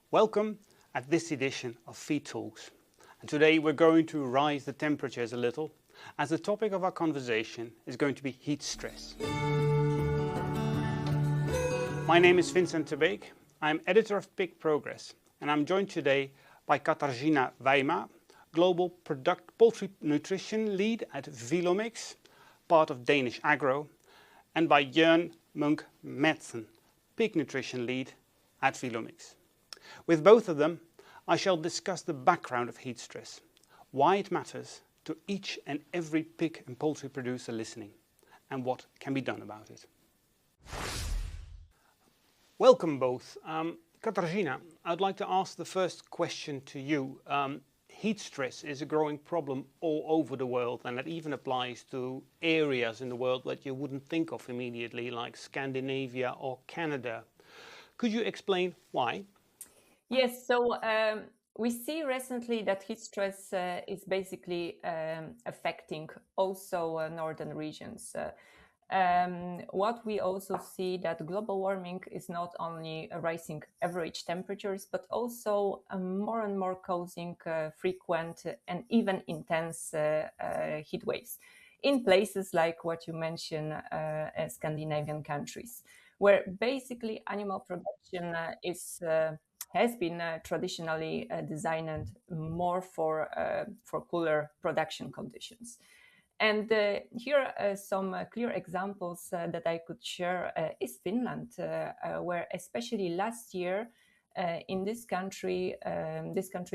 Welcome at this edition of Feed Talks. And today we're going to rise the temperatures a little, as the topic of our conversation is going to be heat stress. My name is Vincent de Beek. I'm editor of Pig Progress, and I'm joined today by Katarzyna Wijma, Global Poultry Nutrition Lead at Vilomix, part of Danish Agro, and by Jørn Munch Madsen, Pig Nutrition Lead at Vilomix. With both of them, I shall discuss the background of heat stress, why it matters to each and every pig and poultry producer listening, and what can be done about it. Welcome both. Katarzyna, I'd like to ask the first question to you. Heat stress is a growing problem all over the world, and that even applies to areas in the world that you wouldn't think of immediately, like Scandinavia or Canada. Could you explain why? Yes, so we see recently that heat stress is basically affecting also northern regions. What we also see that global warming is not only rising average temperatures, but also more and more causing frequent and even intense heat waves in places like what you mentioned, Scandinavian countries, where basically animal production has been traditionally designed more for cooler production conditions. And here are some clear examples that I could share is Finland, where especially last year in this country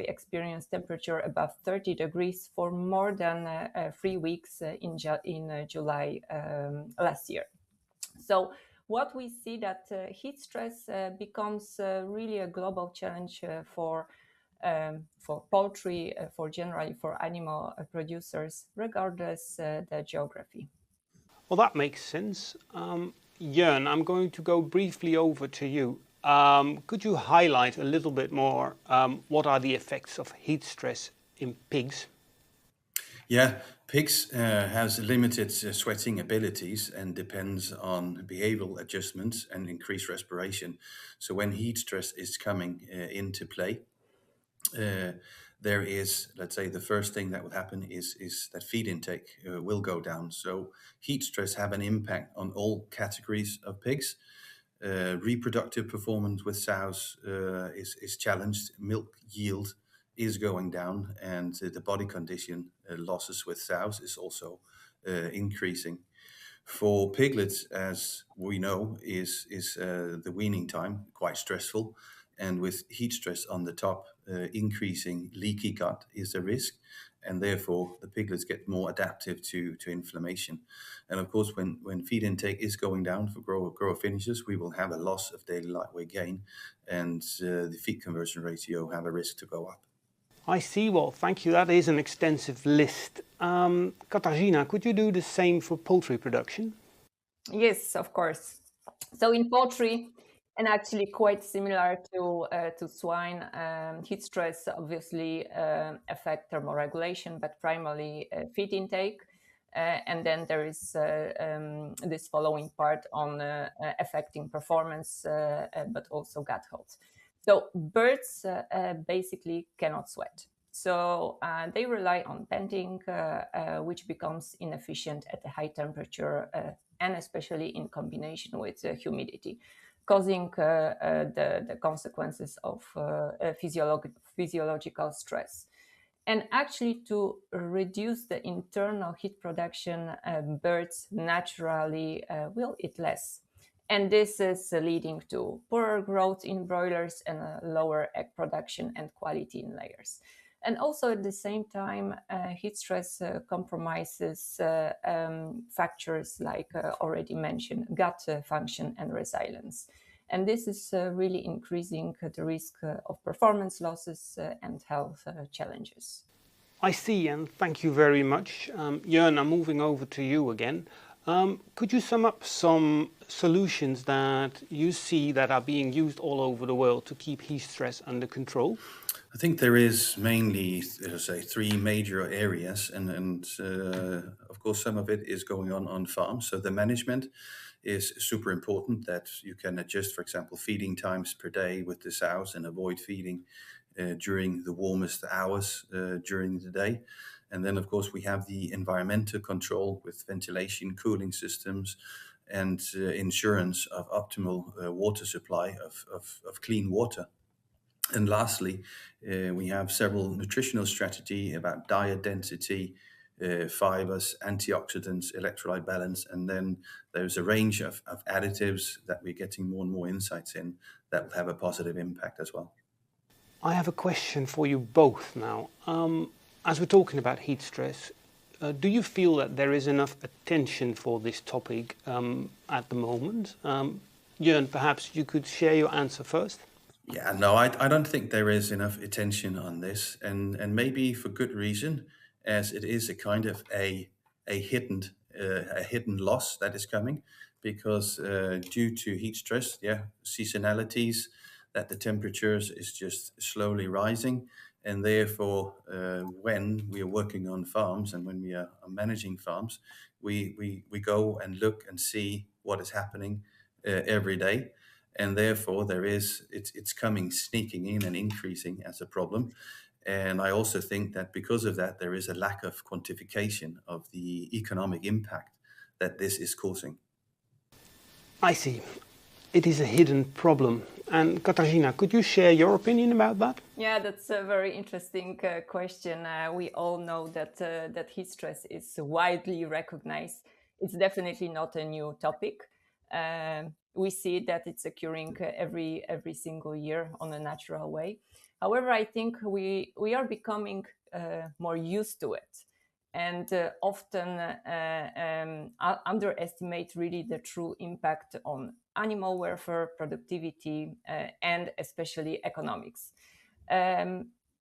experienced temperature above 30 degrees for more than 3 weeks in July last year. So what we see that heat stress becomes really a global challenge for poultry, for animal producers, regardless the geography. Well, that makes sense. Jørn, I'm going to go briefly over to you. Could you highlight a little bit more what are the effects of heat stress in pigs? Yeah, pigs has limited sweating abilities and depends on behavioral adjustments and increased respiration. So when heat stress is coming into play, there is, let's say, the first thing that would happen is that feed intake will go down. So heat stress have an impact on all categories of pigs. Reproductive performance with sows is challenged. Milk yield is going down, and the body condition losses with sows is also increasing. For piglets, as we know, is the weaning time quite stressful, and with heat stress on the top, increasing leaky gut is a risk, and therefore the piglets get more adaptive to inflammation. And of course, when feed intake is going down for grower finishers, we will have a loss of daily light weight gain, and the feed conversion ratio have a risk to go up. I see. Well, thank you. That is an extensive list. Katarzyna, could you do the same for poultry production? Yes, of course. So in poultry, and actually quite similar to swine, heat stress obviously affect thermoregulation, but primarily feed intake. And then there is this following part on affecting performance, but also gut health. So birds basically cannot sweat. So they rely on venting, which becomes inefficient at a high temperature and especially in combination with humidity, causing the consequences of physiological stress. And actually, to reduce the internal heat production, birds naturally will eat less. And this is leading to poorer growth in broilers and lower egg production and quality in layers. And also at the same time, heat stress compromises factors like already mentioned gut function and resilience. And this is really increasing the risk of performance losses and health challenges. I see, and thank you very much. Jørn, I'm moving over to you again. Could you sum up some solutions that you see that are being used all over the world to keep heat stress under control? I think there is mainly, three major areas, and of course some of it is going on farms. So the management is super important, that you can adjust, for example, feeding times per day with the sows and avoid feeding during the warmest hours during the day. And then, of course, we have the environmental control with ventilation, cooling systems, and insurance of optimal water supply of clean water. And lastly, we have several nutritional strategy about diet density, fibers, antioxidants, electrolyte balance, and then there's a range of additives that we're getting more and more insights in that will have a positive impact as well. I have a question for you both now. As we're talking about heat stress, do you feel that there is enough attention for this topic at the moment? Jørn, perhaps you could share your answer first. Yeah, no, I don't think there is enough attention on this, and maybe for good reason, as it is a kind of a hidden loss that is coming, because due to heat stress, seasonalities, that the temperatures is just slowly rising, and therefore when we are working on farms and when we are managing farms, we go and look and see what is happening every day. And therefore it's coming sneaking in and increasing as a problem. And I also think that because of that, there is a lack of quantification of the economic impact that this is causing. I see. It is a hidden problem. And Katarzyna, could you share your opinion about that? Yeah, that's a very interesting question. We all know that heat stress is widely recognized. It's definitely not a new topic. We see that it's occurring every single year on a natural way. However, I think we are becoming more used to it, and often underestimate really the true impact on animal welfare, productivity, and especially economics.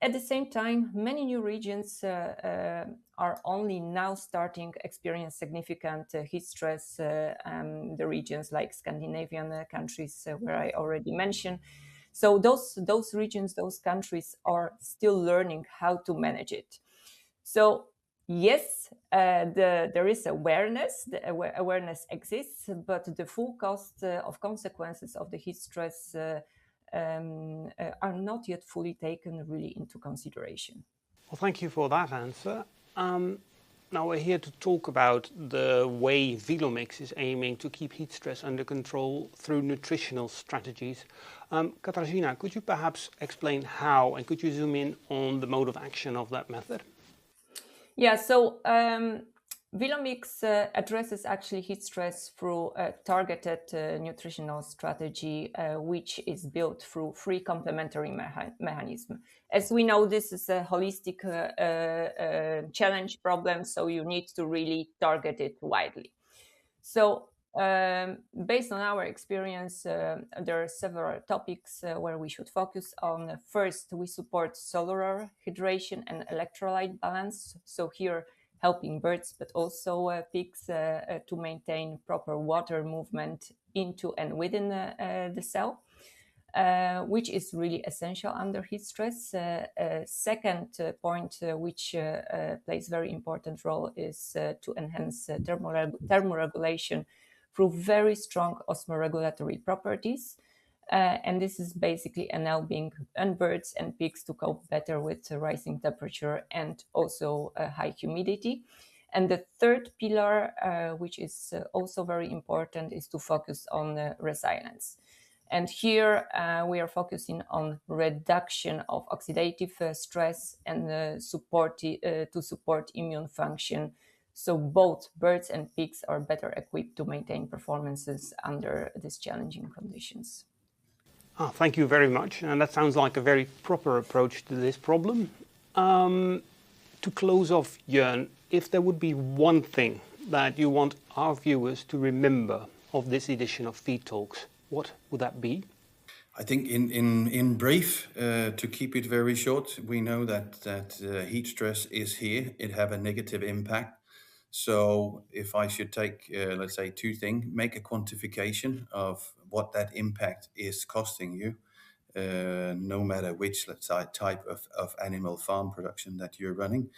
At the same time, many new regions are only now starting to experience significant heat stress. The regions like Scandinavian countries, where I already mentioned. So those regions, those countries are still learning how to manage it. So yes, there is awareness. The awareness exists, but the full cost of consequences of the heat stress are not yet fully taken really into consideration. Well, thank you for that answer. Now we're here to talk about the way Vilomix is aiming to keep heat stress under control through nutritional strategies. Katarzyna, could you perhaps explain how, and could you zoom in on the mode of action of that method? Yeah, so Vilomix addresses actually heat stress through a targeted nutritional strategy, which is built through three complementary mechanisms. As we know, this is a holistic challenge problem, so you need to really target it widely. So based on our experience, there are several topics where we should focus on. First, we support cellular hydration and electrolyte balance. So here, helping birds, but also pigs to maintain proper water movement into and within the cell, which is really essential under heat stress. Second point, which plays very important role, is to enhance thermoregulation through very strong osmoregulatory properties. And this is basically enabling birds and pigs to cope better with rising temperature and also high humidity. And the third pillar, which is also very important, is to focus on resilience. And here we are focusing on reduction of oxidative stress and to support immune function. So both birds and pigs are better equipped to maintain performances under these challenging conditions. Thank you very much. And that sounds like a very proper approach to this problem. To close off, Jørn, if there would be one thing that you want our viewers to remember of this edition of Feed Talks, what would that be? I think in brief, to keep it very short, we know that heat stress is here. It have a negative impact. So if I should take, let's say, two things, make a quantification of what that impact is costing you, no matter which, let's say, type of animal farm production that you're running.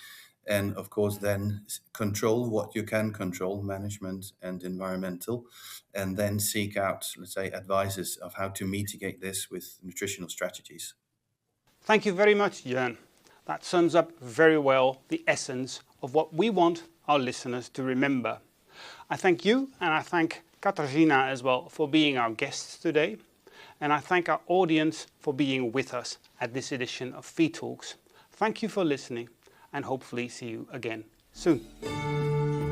and of course then control what you can control, management and environmental, and then seek out, let's say, advices of how to mitigate this with nutritional strategies. Thank you very much, Jørn. That sums up very well the essence of what we want our listeners to remember. I thank you, and I thank Katarzyna as well for being our guests today. And I thank our audience for being with us at this edition of Feed Talks. Thank you for listening, and hopefully see you again soon.